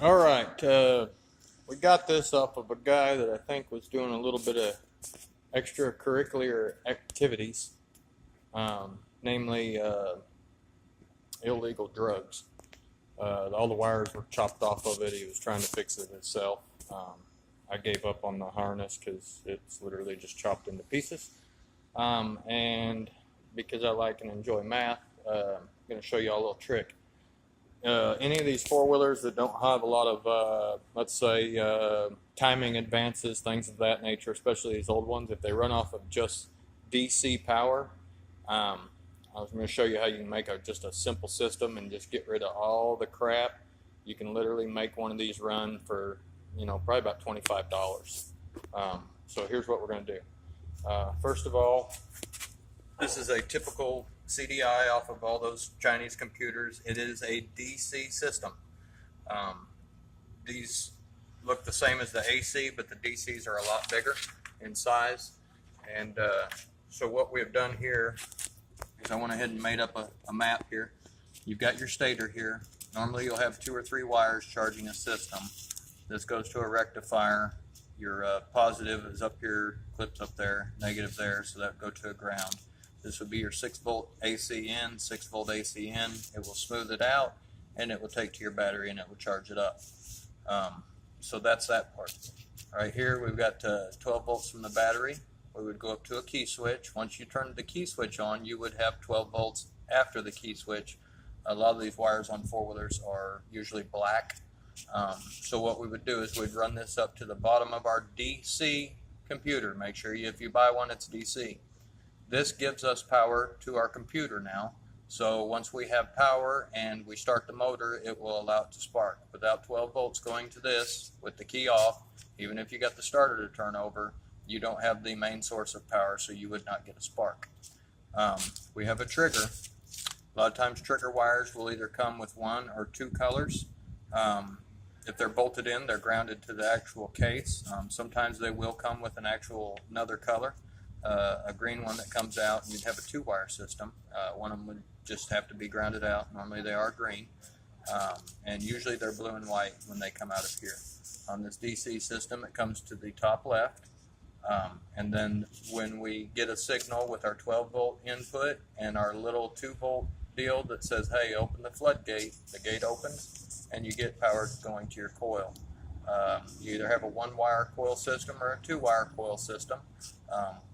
All right, we got this off of a guy that I think was doing a little bit of extracurricular activities, namely illegal drugs. All the wires were chopped off of it. He was trying to fix it himself. I gave up on the harness because it's literally just chopped into pieces. And because I like and enjoy math, I'm going to show you all a little trick. Any of these four-wheelers that don't have a lot of, let's say, timing advances, things of that nature, especially these old ones, if they run off of just DC power, I was going to show you how you can make just a simple system and just get rid of all the crap. You can literally make one of these run for, probably about $25. So here's what we're going to do. First of all, this is a typical CDI off of all those Chinese computers. It is a DC system. These look the same as the AC, but the DCs are a lot bigger in size. And so what we have done here is I went ahead and made up a map here. You've got your stator here. Normally you'll have 2 or 3 wires charging a system. This goes to a rectifier. Your positive is up here, clips up there, negative there, so that would go to a ground. This would be your 6-volt AC in, 6-volt AC in. It will smooth it out, and it will take to your battery, and it will charge it up. So that's that part. Right here, we've got 12 volts from the battery. We would go up to a key switch. Once you turn the key switch on, you would have 12 volts after the key switch. A lot of these wires on four-wheelers are usually black. So what we would do is we'd run this up to the bottom of our DC computer. Make sure if you buy one, it's DC. This gives us power to our computer now. So once we have power and we start the motor, it will allow it to spark. Without 12 volts going to this, with the key off, even if you got the starter to turn over, you don't have the main source of power, so you would not get a spark. We have a trigger. A lot of times trigger wires will either come with 1 or 2 colors. If they're bolted in, they're grounded to the actual case. Sometimes they will come with another color. A green one that comes out, and you'd have a 2-wire system. One of them would just have to be grounded out. Normally they are green, and usually they're blue and white when they come out of here. On this DC system, it comes to the top left, and then when we get a signal with our 12-volt input and our little 2-volt deal that says, hey, open the floodgate, the gate opens, and you get power going to your coil. You either have a 1-wire coil system or a 2-wire coil system.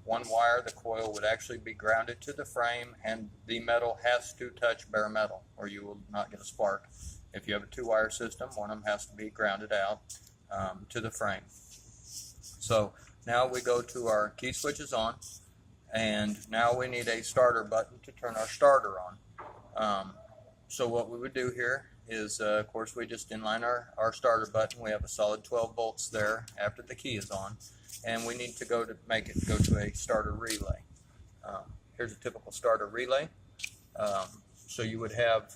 1 wire, the coil would actually be grounded to the frame, and the metal has to touch bare metal or you will not get a spark. If you have a 2-wire system, one of them has to be grounded out to the frame. So now we go to our key switches on, and now we need a starter button to turn our starter on. So what we would do here is, of course, we just inline our starter button. We have a solid 12 volts there after the key is on, and we need to make it go to a starter relay. Here's a typical starter relay. So you would have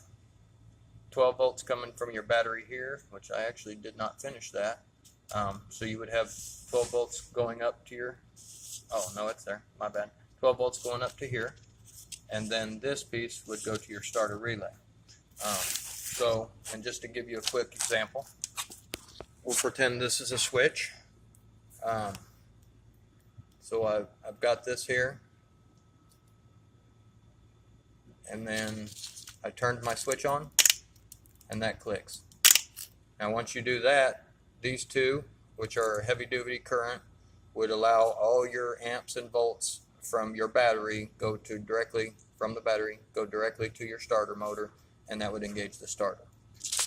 12 volts coming from your battery here, which I actually did not finish that. So you would have 12 volts going up to your, oh no, it's there, my bad. 12 volts going up to here, and then this piece would go to your starter relay. And just to give you a quick example, we'll pretend this is a switch. So I've got this here, and then I turned my switch on, and that clicks. Now once you do that, these two, which are heavy duty current, would allow all your amps and volts from your battery from the battery go directly to your starter motor, and that would engage the starter.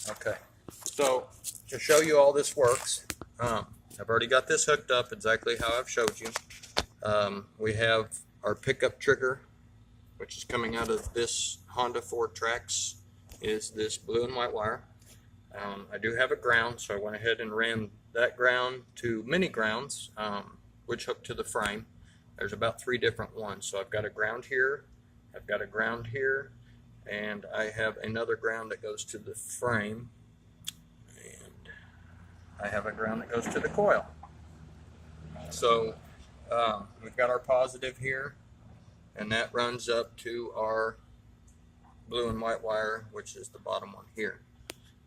Okay, so to show you all this works, I've already got this hooked up exactly how I've showed you. We have our pickup trigger, which is coming out of this Honda fourtrax, is this blue and white wire. I do have a ground, so I went ahead and ran that ground to mini grounds, which hook to the frame. There's about 3 different ones. So I've got a ground here, I've got a ground here, and I have another ground that goes to the frame, and I have a ground that goes to the coil. So we've got our positive here, and that runs up to our blue and white wire, which is the bottom one here.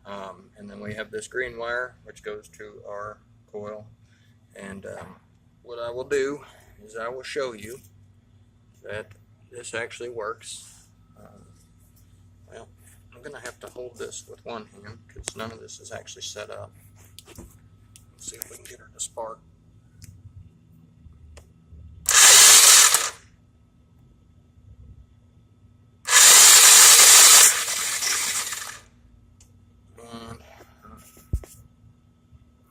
And then we have this green wire which goes to our coil. And what I will do is I will show you that this actually works. Well, I'm going to have to hold this with one hand because none of this is actually set up. Let's see if we can get her to spark. And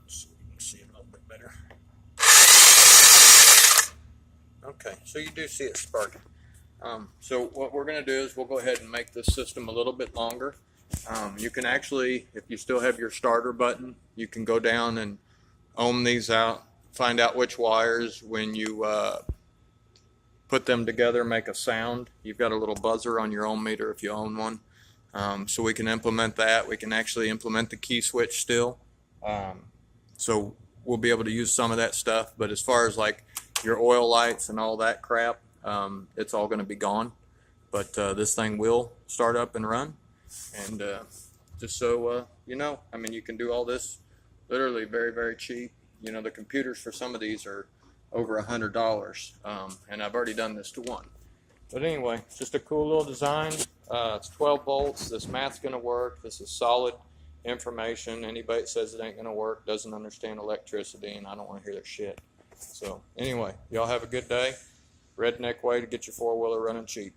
let's see if you can see it a little bit better. Okay, so you do see it sparking. So what we're going to do is we'll go ahead and make this system a little bit longer. You can actually, if you still have your starter button, you can go down and ohm these out, find out which wires, when you put them together, make a sound. You've got a little buzzer on your ohm meter if you own one. So we can implement that. We can actually implement the key switch still. So we'll be able to use some of that stuff, but as far as like your oil lights and all that crap, it's all going to be gone. But this thing will start up and run. And just so you know, I mean, you can do all this literally very, very cheap. You know, the computers for some of these are over $100, and I've already done this to one. But anyway, it's just a cool little design. It's 12 volts. This math's going to work. This is solid information. Anybody that says it ain't going to work doesn't understand electricity, and I don't want to hear their shit. So anyway, y'all have a good day. Redneck way to get your four-wheeler running cheap.